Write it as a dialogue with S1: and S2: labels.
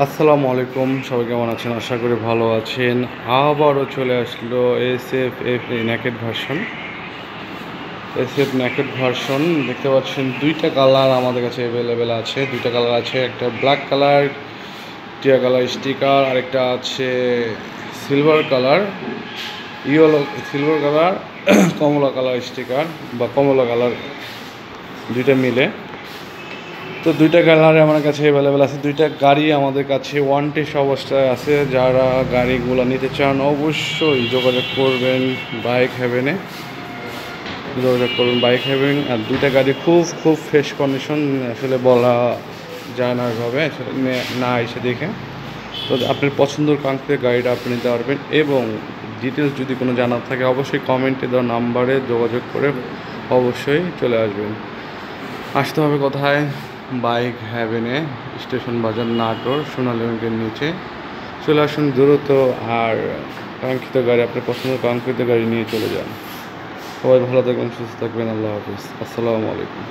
S1: আসসালামু আলাইকুম, সবাই কেমন আছেন? আশা করি ভালো আছেন। আবারও চলে আসলো SF naked version. SF naked version দেখতে পাচ্ছেন, দুইটা কালার আমাদের কাছে অ্যাভেলেবেল আছে। দুইটা কালার আছে, একটা ব্ল্যাক কালার টিয়া কালার স্টিকার, আরেকটা আছে silver colour yellow silver colour কমলা কালার স্টিকার বা কমলা কালার, দুইটা মিলে। তো দুইটা কালারে আমার কাছে অ্যাভেলেবেল আছে। দুইটা গাড়ি আমাদের কাছে ওয়ান টেস্ট অবস্থায় আছে। যারা গাড়িগুলো নিতে চান অবশ্যই যোগাযোগ করবেন বাইক হেভেনে, আর দুইটা গাড়ি খুব খুব ফ্রেশ কন্ডিশন, আসলে বলা যায় না ওইভাবে, আসলে না এসে দেখে। তো আপনার পছন্দের কাঙ্ক্ষিত গাড়িটা আপনি নিতে পারবেন, এবং ডিটেলস যদি কোনো জানার থাকে অবশ্যই কমেন্টে দেওয়া নাম্বারে যোগাযোগ করে অবশ্যই চলে আসবেন। আসতে হবে কোথায়? বাইক হ্যাভেনে, স্টেশন বাজার, নাটোর, সোনালী ব্যাংকের নিচে। চলে আসুন দ্রুত, আর কাঙ্ক্ষিত গাড়ি, আপনার পছন্দের কাঙ্ক্ষিত গাড়ি নিয়ে চলে যান। সবাই ভালো থাকবেন, সুস্থ থাকবেন। আল্লাহ হাফিজ, আসসালামু আলাইকুম।